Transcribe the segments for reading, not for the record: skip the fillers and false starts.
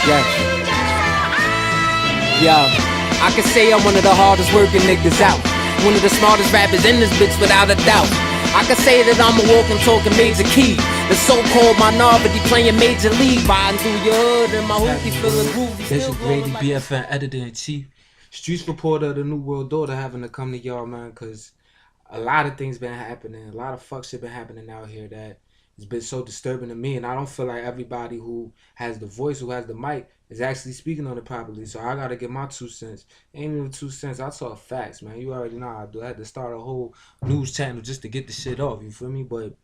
Yeah. Yeah. I can say I'm one of the hardest working niggas out. One of the smartest rappers in this bitch without a doubt. I can say that I'm a walking, talking major key. The so-called minority playing major league. Riding through your hood and my hoopy feeling groovy. This is Grady, BFN editor-in-chief, streets reporter of the New World Order, having to come to y'all, man, because a lot of things been happening. A lot of fuck shit been happening out here that has been so disturbing to me, and I don't feel like everybody who has the voice, who has the mic, is actually speaking on it properly. So I gotta get my 2 cents. Ain't even 2 cents. I talk facts, man. You already know how I do. I had to start a whole news channel just to get the shit off. You feel me? But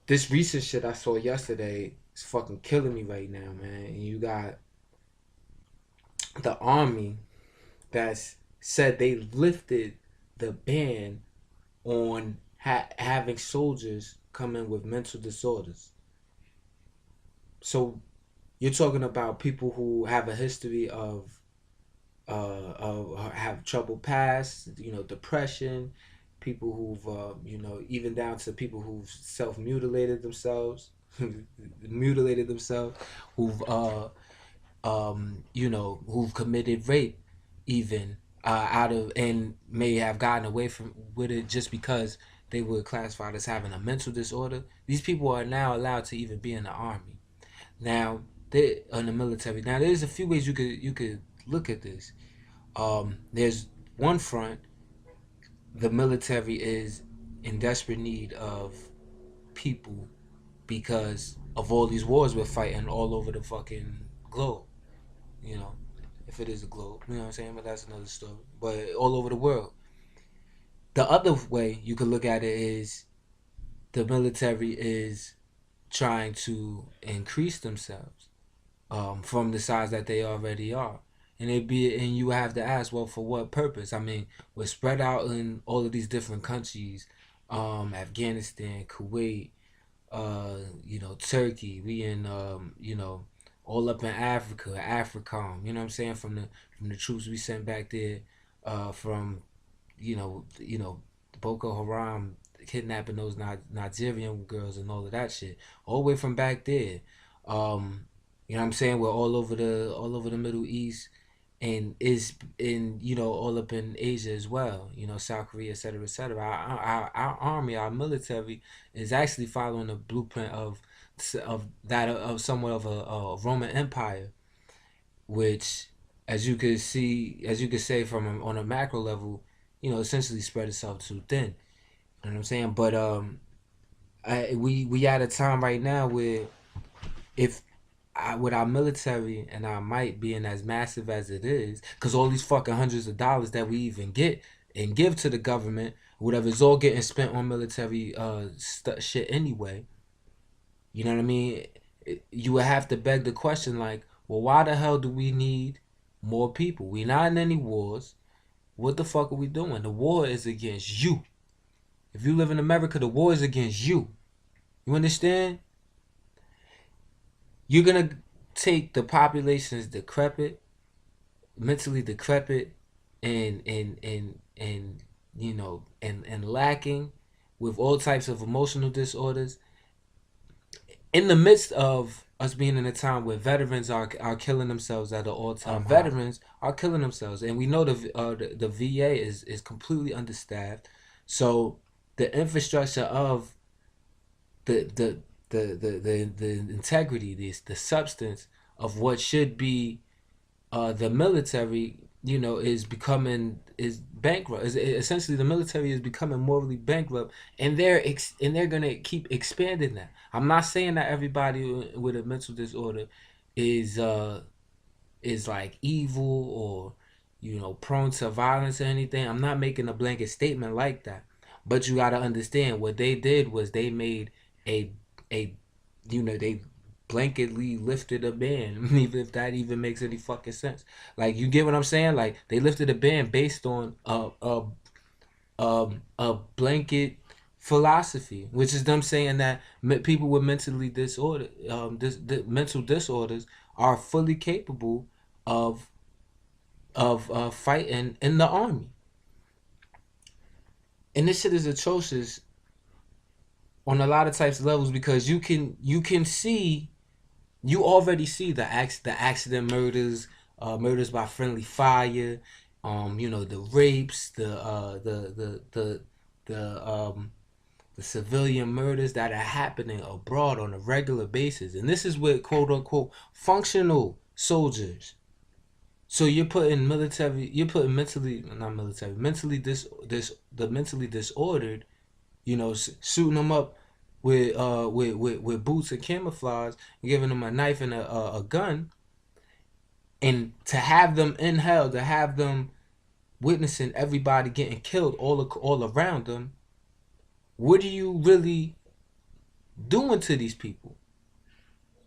this recent shit I saw yesterday is fucking killing me right now, man. And you got the army that's said they lifted the ban on having soldiers come in with mental disorders. So you're talking about people who have a history of have troubled past, depression, people who've even down to people who've self-mutilated themselves, who've who've committed rape, even out of, and may have gotten away from with it just because they were classified as having a mental disorder. These people are now allowed to even be in the army. Now they in the military. Now there's a few ways you could look at this. There's one front. The military is in desperate need of people because of all these wars we're fighting all over the fucking globe. If it is a globe, you know what I'm saying? But that's another story. But all over the world. The other way you could look at it is the military is trying to increase themselves from the size that they already are. And you have to ask, well, for what purpose? I mean, we're spread out in all of these different countries, Afghanistan, Kuwait, Turkey. We in all up in Africa, AFRICOM. You know what I'm saying? From the troops we sent back there, from Boko Haram kidnapping those Nigerian girls and all of that shit, all the way from back there. You know what I'm saying? We're all over the Middle East, and is in all up in Asia as well. South Korea, etc., etc. Our army, our military, is actually following the blueprint of somewhat of a Roman Empire, which, as you could say from on a macro level, essentially spread itself too thin. You know what I'm saying? But we at a time right now where with our military and our might being as massive as it is, because all these fucking hundreds of dollars that we even get and give to the government, whatever, is all getting spent on military shit anyway. You know what I mean? You would have to beg the question, like, well, why the hell do we need more people? We not in any wars. What the fuck are we doing? The war is against you. If you live in America, the war is against you. You understand? You're gonna take the population's decrepit, mentally decrepit, and lacking with all types of emotional disorders, in the midst of us being in a time where veterans are killing themselves at an all-time veterans are killing themselves, and we know the VA is completely understaffed. So the infrastructure of the integrity, the substance of what should be the military, is bankrupt. Essentially, the military is becoming morally bankrupt, and they're gonna keep expanding that. I'm not saying that everybody with a mental disorder is like evil or prone to violence or anything. I'm not making a blanket statement like that, but you gotta understand what they did was they made they blanketly lifted a ban, even if that even makes any fucking sense. Like, you get what I'm saying? Like, they lifted a ban based on a blanket philosophy, which is them saying that people with mentally disorder, mental disorders, are fully capable of fighting in the army. And this shit is atrocious on a lot of types of levels, because you can see You already see the accident murders, murders by friendly fire, the rapes, the civilian murders that are happening abroad on a regular basis. And this is with quote unquote functional soldiers. So you're putting mentally, not military, the mentally disordered, shooting them up with boots and camouflage, giving them a knife and a gun, and to have them in hell, to have them witnessing everybody getting killed all around them. What are you really doing to these people?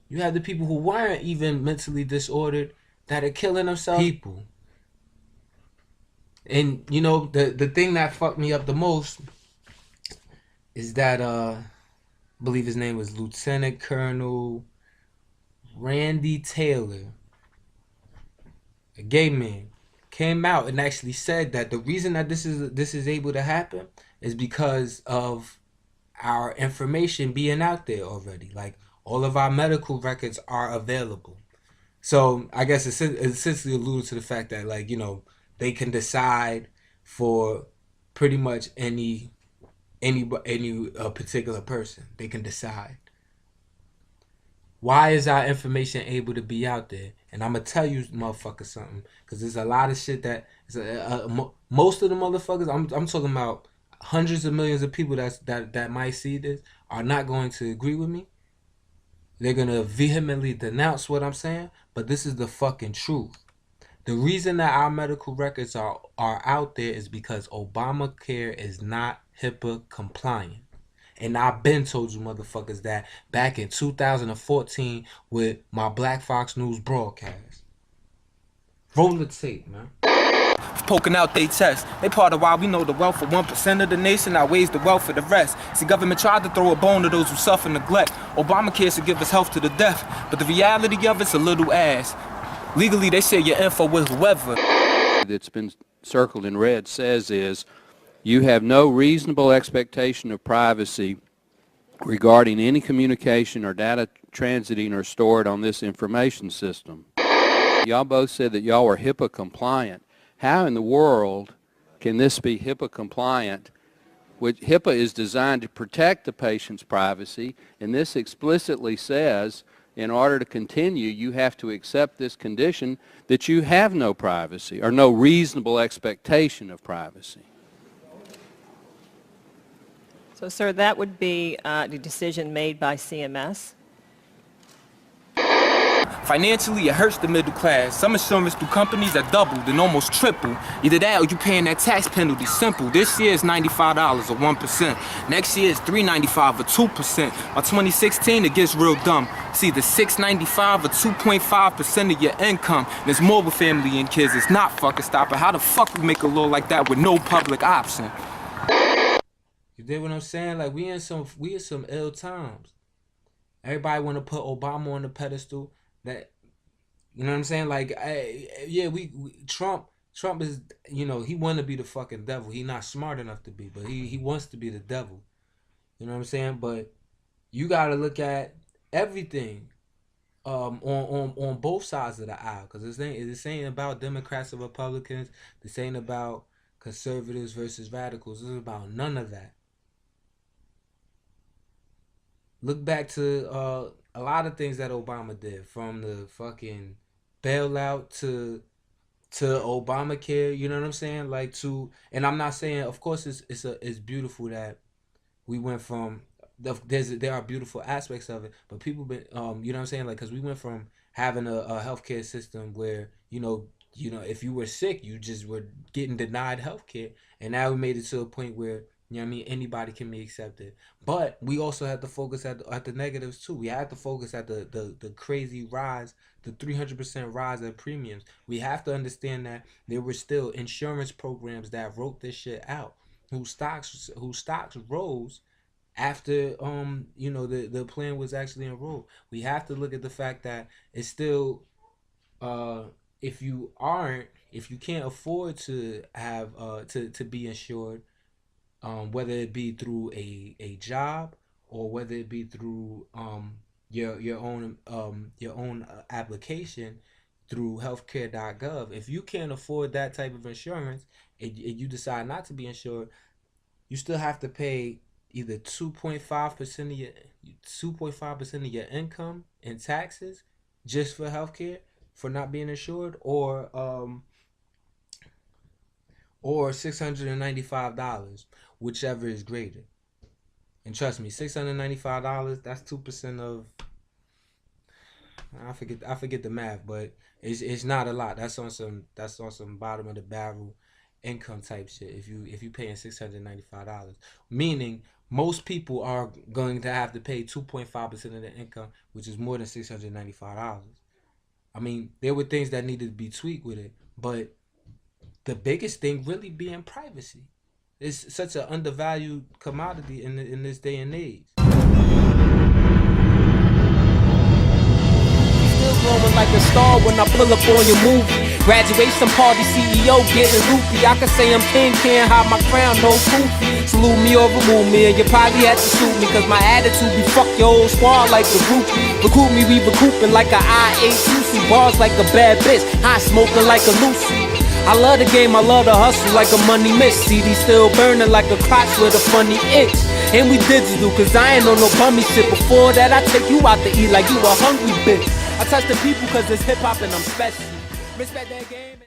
You have the people who weren't even mentally disordered that are killing themselves. People. And the thing that fucked me up the most is that I believe his name was Lieutenant Colonel Randy Taylor, a gay man, came out and actually said that the reason that this is able to happen is because of our information being out there already. Like, all of our medical records are available. So I guess it essentially alludes to the fact that, like, they can decide for pretty much any particular person. They can decide. Why is our information able to be out there? And I'm gonna tell you, motherfuckers, something, because there's a lot of shit that most of the motherfuckers, I'm talking about hundreds of millions of people that might see this, are not going to agree with me. They're gonna vehemently denounce what I'm saying, but this is the fucking truth. The reason that our medical records are out there is because Obamacare is not HIPAA compliant. And I've been told you motherfuckers that back in 2014 with my Black Fox News broadcast. Roll the tape, man. Poking out they chest. They part of why we know the wealth of 1% of the nation outweighs the wealth of the rest. See, government tried to throw a bone to those who suffer neglect. Obamacare should give us health to the death, but the reality of it's a little ass. Legally, they share your info with whoever. That's been circled in red says is, you have no reasonable expectation of privacy regarding any communication or data transiting or stored on this information system. Y'all both said that y'all were HIPAA compliant. How in the world can this be HIPAA compliant? Which HIPAA is designed to protect the patient's privacy, and this explicitly says in order to continue, you have to accept this condition that you have no privacy or no reasonable expectation of privacy. So, sir, that would be the decision made by CMS. Financially, it hurts the middle class. Some insurance through companies are doubled and almost triple. Either that or you paying that tax penalty. Simple. This year is $95 or 1%. Next year is $395 or 2%. By 2016, it gets real dumb. It's either $695 or 2.5% of your income. There's more with family and kids. It's not fucking stopping. How the fuck we make a law like that with no public option? You dig what I'm saying? Like, we in some ill times. Everybody want to put Obama on the pedestal. That, you know what I'm saying? Like, Trump is, he want to be the fucking devil. He not smart enough to be, but he wants to be the devil. You know what I'm saying? But you got to look at everything on both sides of the aisle, because this ain't about Democrats or Republicans. This ain't about conservatives versus radicals. This is about none of that. Look back to a lot of things that Obama did, from the fucking bailout to Obamacare. You know what I'm saying? Like, and I'm not saying, of course, it's beautiful that we went from there are beautiful aspects of it, but people been you know what I'm saying? Like, because we went from having a healthcare system where if you were sick, you just were getting denied healthcare, and now we made it to a point where, you know what I mean, anybody can be accepted. But we also have to focus at the negatives too. We have to focus at the crazy rise, the 300% rise of premiums. We have to understand that there were still insurance programs that wrote this shit out, whose stocks rose after the plan was actually enrolled. We have to look at the fact that it's still if you can't afford to have to be insured, whether it be through a job or whether it be through your own application through healthcare.gov. If you can't afford that type of insurance and you decide not to be insured, you still have to pay either 2.5% of your income in taxes just for healthcare for not being insured, or $695, whichever is greater. And trust me, $695, that's 2% of, I forget the math, but it's not a lot. That's on some bottom of the barrel income type shit. If you paying $695, meaning most people are going to have to pay 2.5% of their income, which is more than $695. I mean, there were things that needed to be tweaked with it, but the biggest thing really being privacy. It's such an undervalued commodity in this day and age. Still glowing like a star when I pull up on your movie. Graduation party CEO getting loopy. I could say I'm king, can't hide my crown, no goofy. Salute me or remove me, and you probably had to shoot me, cause my attitude be fuck your whole squad like a groupie. Recruit me, we recouping like a I-8 bars like a bad bitch, high smoking like a Lucy. I love the game, I love the hustle like a money miss. CD still burning like a crotch with a funny itch. And we digital, cause I ain't on no bummy shit. Before that, I take you out to eat like you a hungry bitch. I touch the people cause it's hip hop and I'm special. Respect that game.